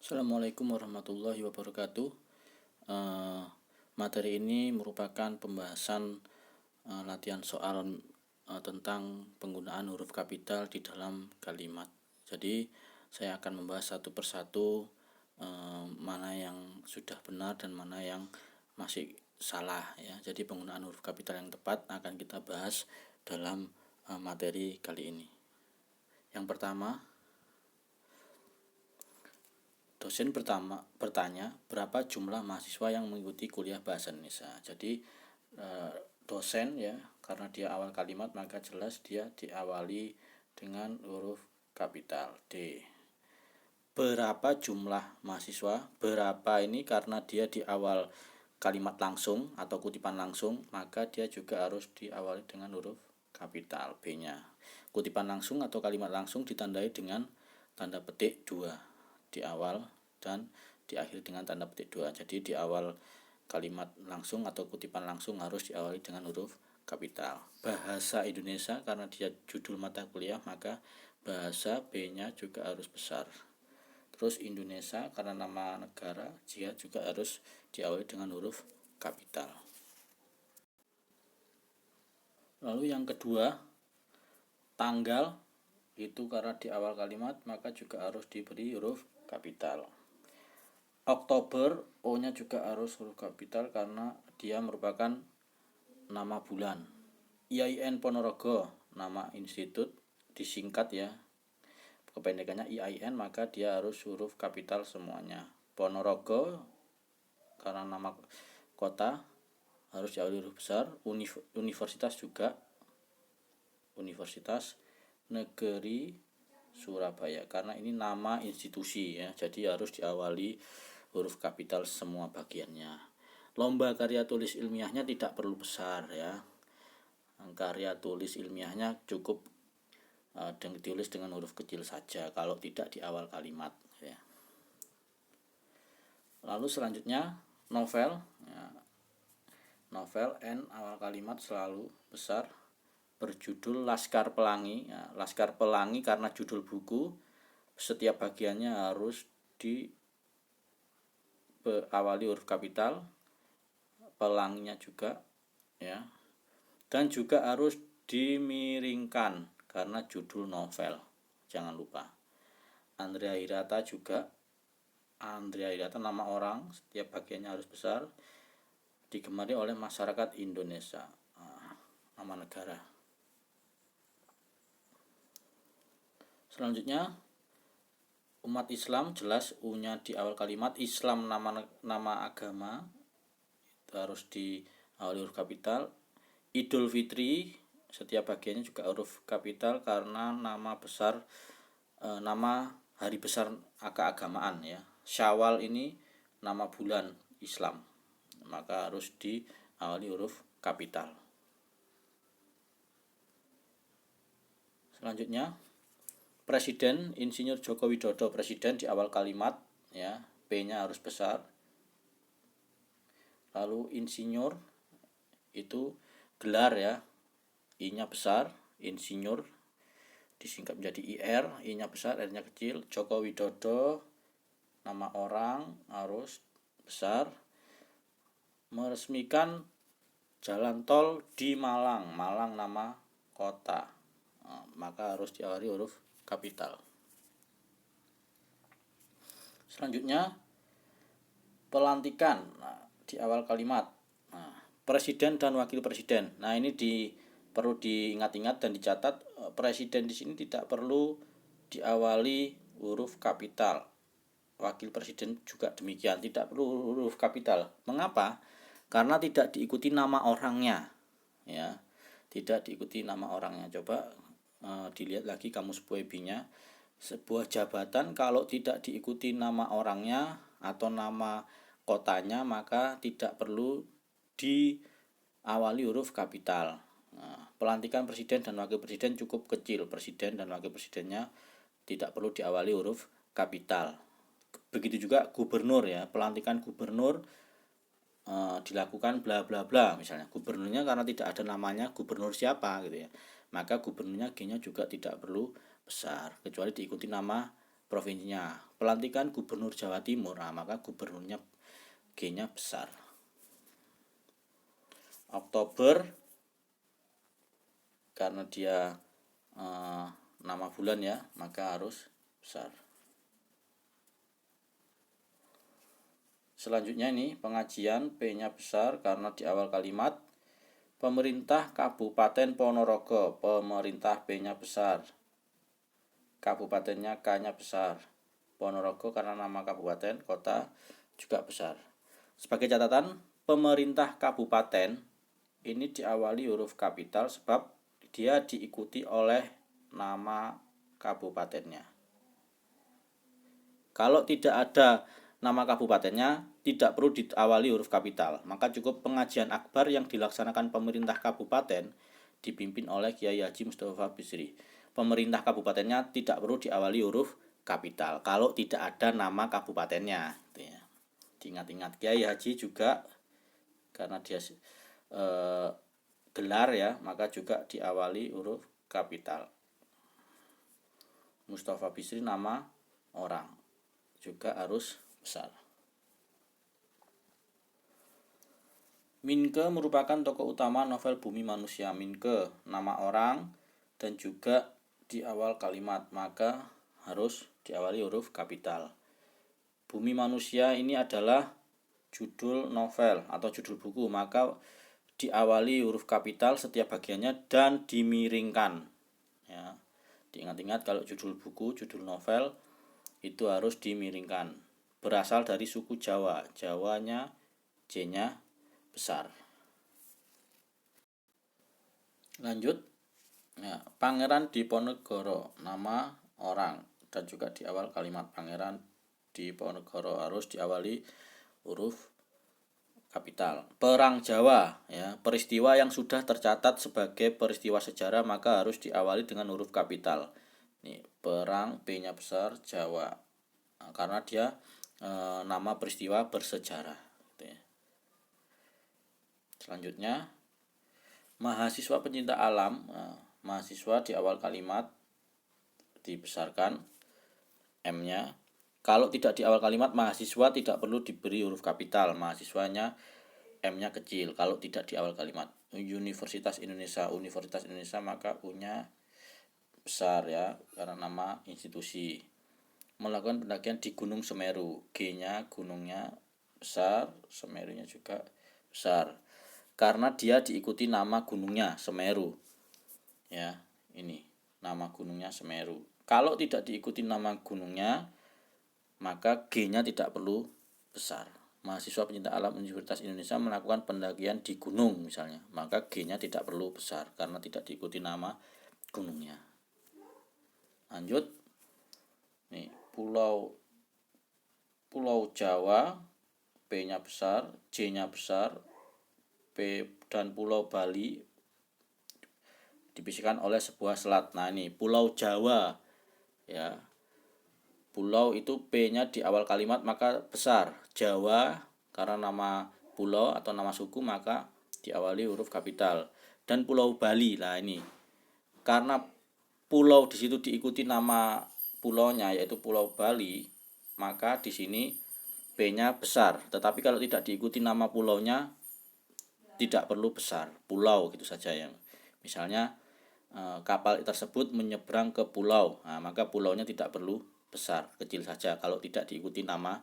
Assalamualaikum warahmatullahi wabarakatuh. Eh, Materi ini merupakan pembahasan latihan soal tentang penggunaan huruf kapital di dalam kalimat. Jadi saya akan membahas satu persatu mana yang sudah benar dan mana yang masih salah ya. Jadi penggunaan huruf kapital yang tepat akan kita bahas dalam materi kali ini. Yang pertama, dosen pertama bertanya berapa jumlah mahasiswa yang mengikuti kuliah bahasa Indonesia. Jadi dosen ya, karena dia awal kalimat maka jelas dia diawali dengan huruf kapital D. Berapa jumlah mahasiswa? Berapa ini karena dia di awal kalimat langsung atau kutipan langsung, maka dia juga harus diawali dengan huruf kapital B-nya. Kutipan langsung atau kalimat langsung ditandai dengan tanda petik 2 di awal dan diakhiri dengan tanda petik 2. Jadi di awal kalimat langsung atau kutipan langsung harus diawali dengan huruf kapital. Bahasa Indonesia karena dia judul mata kuliah, maka bahasa B-nya juga harus besar. Terus Indonesia karena nama negara, dia juga harus diawali dengan huruf kapital. Lalu yang kedua, tanggal itu karena di awal kalimat maka juga harus diberi huruf kapital. Oktober, O-nya juga harus huruf kapital karena dia merupakan nama bulan. IAIN Ponorogo, nama institut disingkat ya, kependekannya IAIN, maka dia harus huruf kapital semuanya. Ponorogo karena nama kota harus diawali huruf besar. Universitas juga, Universitas Negeri Surabaya karena ini nama institusi ya, jadi harus diawali huruf kapital semua bagiannya. Lomba karya tulis ilmiahnya tidak perlu besar ya, karya tulis ilmiahnya cukup ditulis dengan huruf kecil saja kalau tidak di awal kalimat ya. Lalu selanjutnya novel ya. Novel N awal kalimat selalu besar. Berjudul Laskar Pelangi ya. Laskar Pelangi karena judul buku, setiap bagiannya harus diawali huruf kapital, pelanginya juga ya, dan juga harus dimiringkan karena judul novel, jangan lupa. Andrea Hirata juga, Andrea Hirata nama orang, setiap bagiannya harus besar, digemari oleh masyarakat Indonesia, nama negara. Selanjutnya umat Islam, jelas U-nya di awal kalimat. Islam nama agama, itu harus diawali huruf kapital. Idul Fitri setiap bagiannya juga huruf kapital karena nama besar, nama hari besar keagamaan ya. Syawal ini nama bulan Islam, maka harus diawali huruf kapital. Selanjutnya Presiden Insinyur Joko Widodo, presiden di awal kalimat ya, P-nya harus besar. Lalu insinyur itu gelar ya, I-nya besar, insinyur disingkat menjadi IR, I-nya besar, R-nya kecil. Joko Widodo nama orang harus besar. Meresmikan jalan tol di Malang, Malang nama kota, maka harus diawali huruf kapital. Selanjutnya pelantikan di awal kalimat. Presiden dan wakil presiden. Nah, ini perlu diingat-ingat dan dicatat, presiden di sini tidak perlu diawali huruf kapital. Wakil presiden juga demikian, tidak perlu huruf kapital. Mengapa? Karena tidak diikuti nama orangnya ya. Tidak diikuti nama orangnya. Coba dilihat lagi kamus Puebi-nya. Sebuah jabatan kalau tidak diikuti nama orangnya atau nama kotanya maka tidak perlu diawali huruf kapital. Pelantikan presiden dan wakil presiden cukup kecil, presiden dan wakil presidennya tidak perlu diawali huruf kapital. Begitu juga gubernur ya, pelantikan gubernur dilakukan bla bla bla, misalnya gubernurnya karena tidak ada namanya gubernur siapa gitu ya, maka gubernurnya G-nya juga tidak perlu besar kecuali diikuti nama provinsinya. Pelantikan gubernur Jawa Timur, nah, maka gubernurnya G-nya besar. Oktober karena dia nama bulan ya, maka harus besar. Selanjutnya ini pengajian, P-nya besar karena di awal kalimat. Pemerintah Kabupaten Ponorogo, pemerintah P-nya besar. Kabupatennya K-nya besar. Ponorogo karena nama kabupaten, kota juga besar. Sebagai catatan, pemerintah kabupaten ini diawali huruf kapital sebab dia diikuti oleh nama kabupatennya. Kalau tidak ada nama kabupatennya, tidak perlu diawali huruf kapital. Maka cukup pengajian akbar yang dilaksanakan pemerintah kabupaten dipimpin oleh Kiai Haji Mustafa Bisri. Pemerintah kabupatennya tidak perlu diawali huruf kapital kalau tidak ada nama kabupatennya. Diingat-ingat, Kiai Haji juga karena dia gelar ya, maka juga diawali huruf kapital. Mustafa Bisri nama orang, juga harus besar. Minke merupakan tokoh utama novel Bumi Manusia. Minke nama orang dan juga di awal kalimat, maka harus diawali huruf kapital. Bumi Manusia ini adalah judul novel atau judul buku, maka diawali huruf kapital setiap bagiannya dan dimiringkan. Ya, diingat-ingat kalau judul buku, judul novel itu harus dimiringkan. Berasal dari suku Jawa, Jawanya J-nya besar. Lanjut, ya, Pangeran Diponegoro, nama orang dan juga di awal kalimat Pangeran Diponegoro harus diawali huruf kapital. Perang Jawa, ya, peristiwa yang sudah tercatat sebagai peristiwa sejarah maka harus diawali dengan huruf kapital. Nih, perang P-nya besar, Jawa, nah, karena dia nama peristiwa bersejarah. Gitu ya. Selanjutnya, mahasiswa pencinta alam, nah, mahasiswa di awal kalimat dibesarkan M-nya. Kalau tidak di awal kalimat, mahasiswa tidak perlu diberi huruf kapital, mahasiswanya M-nya kecil. Kalau tidak di awal kalimat. Universitas Indonesia, Universitas Indonesia, maka U-nya besar ya, karena nama institusi. Melakukan pendakian di Gunung Semeru, G-nya gunungnya besar, Semerunya juga besar. Karena dia diikuti nama gunungnya Semeru. Ya, ini nama gunungnya Semeru. Kalau tidak diikuti nama gunungnya, maka G-nya tidak perlu besar. Mahasiswa pencinta alam Universitas Indonesia melakukan pendakian di gunung misalnya, maka G-nya tidak perlu besar karena tidak diikuti nama gunungnya. Lanjut, nih Pulau Jawa, P-nya besar, J-nya besar, P dan Pulau Bali dipisahkan oleh sebuah selat. Nah ini Pulau Jawa, ya. Pulau itu P-nya di awal kalimat maka besar. Jawa karena nama pulau atau nama suku maka diawali huruf kapital. Dan Pulau Bali, lah ini karena pulau di situ diikuti nama pulaunya yaitu Pulau Bali, maka di sini P-nya besar. Tetapi kalau tidak diikuti nama pulaunya tidak perlu besar, pulau gitu saja ya. Misalnya kapal tersebut menyeberang ke pulau, nah, maka pulaunya tidak perlu besar, kecil saja kalau tidak diikuti nama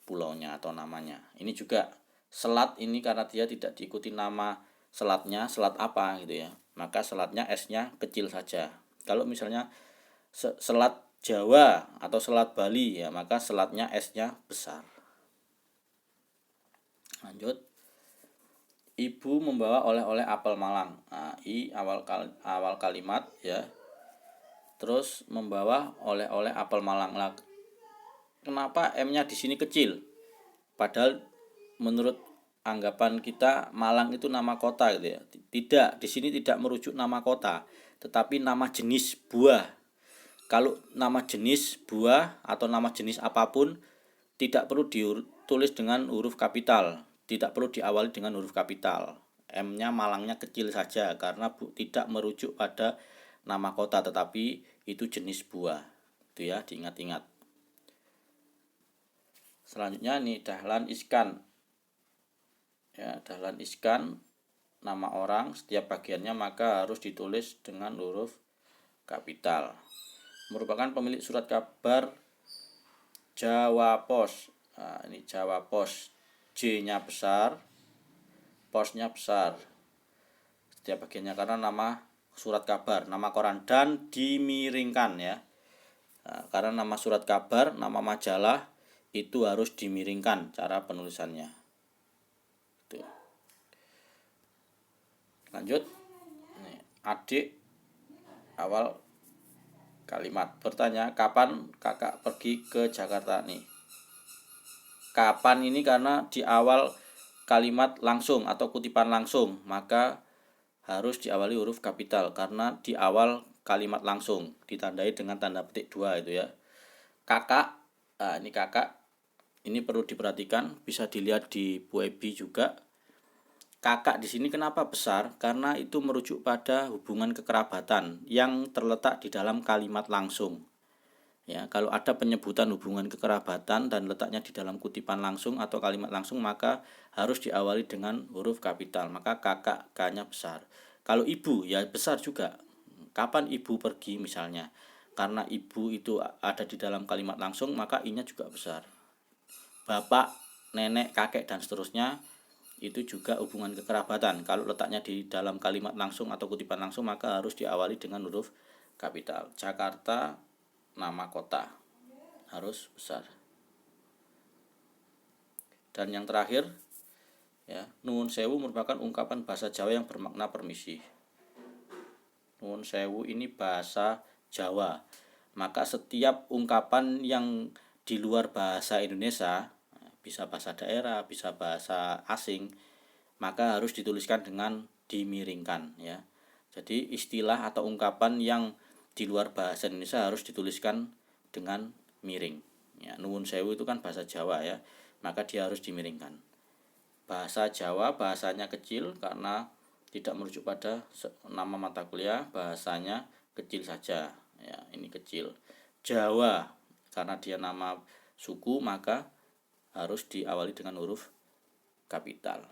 pulaunya atau namanya. Ini juga selat ini karena dia tidak diikuti nama selatnya, selat apa gitu ya, maka selatnya S-nya kecil saja. Kalau misalnya selat Jawa atau selat Bali ya, maka selatnya S-nya besar. Lanjut, Ibu membawa oleh-oleh apel Malang. Nah, I awal kalimat ya. Terus membawa oleh-oleh apel Malang. Lah, kenapa M-nya di sini kecil? Padahal menurut anggapan kita Malang itu nama kota gitu ya. Tidak, di sini tidak merujuk nama kota, tetapi nama jenis buah. Kalau nama jenis buah atau nama jenis apapun tidak perlu ditulis dengan huruf kapital, tidak perlu diawali dengan huruf kapital. M-nya Malangnya kecil saja karena tidak merujuk pada nama kota, tetapi itu jenis buah. Itu ya, diingat-ingat. Selanjutnya nih Dahlan Iskan. Ya, Dahlan Iskan nama orang, setiap bagiannya maka harus ditulis dengan huruf kapital. Merupakan pemilik surat kabar Jawa Pos. Nah, ini Jawa Pos. J-nya besar, posnya besar. Setiap bagiannya karena nama surat kabar, nama koran, dan dimiringkan ya. Nah, karena nama surat kabar, nama majalah itu harus dimiringkan cara penulisannya. Tuh. Lanjut. Nih, adik awal kalimat. Bertanya, kapan kakak pergi ke Jakarta nih? Kapan ini karena di awal kalimat langsung atau kutipan langsung, maka harus diawali huruf kapital karena di awal kalimat langsung ditandai dengan tanda petik 2 itu ya. Kakak, nah ini kakak, ini perlu diperhatikan, bisa dilihat di Puebi juga. Kakak di sini kenapa besar? Karena itu merujuk pada hubungan kekerabatan yang terletak di dalam kalimat langsung. Ya, kalau ada penyebutan hubungan kekerabatan dan letaknya di dalam kutipan langsung atau kalimat langsung, maka harus diawali dengan huruf kapital. Maka kakak K-nya besar. Kalau ibu ya besar juga. Kapan ibu pergi misalnya? Karena ibu itu ada di dalam kalimat langsung, maka I-nya juga besar. Bapak, nenek, kakek dan seterusnya itu juga hubungan kekerabatan. Kalau letaknya di dalam kalimat langsung atau kutipan langsung, maka harus diawali dengan huruf kapital. Jakarta nama kota harus besar. Dan yang terakhir ya, nuwun sewu merupakan ungkapan bahasa Jawa yang bermakna permisi. Nuwun sewu ini bahasa Jawa. Maka setiap ungkapan yang di luar bahasa Indonesia, bisa bahasa daerah, bisa bahasa asing, maka harus dituliskan dengan dimiringkan ya. Jadi istilah atau ungkapan yang di luar bahasa Indonesia harus dituliskan dengan miring. Ya, nuwun sewu itu kan bahasa Jawa ya, maka dia harus dimiringkan. Bahasa Jawa bahasanya kecil karena tidak merujuk pada nama mata kuliah, bahasanya kecil saja. Ya, ini kecil. Jawa karena dia nama suku maka harus diawali dengan huruf kapital.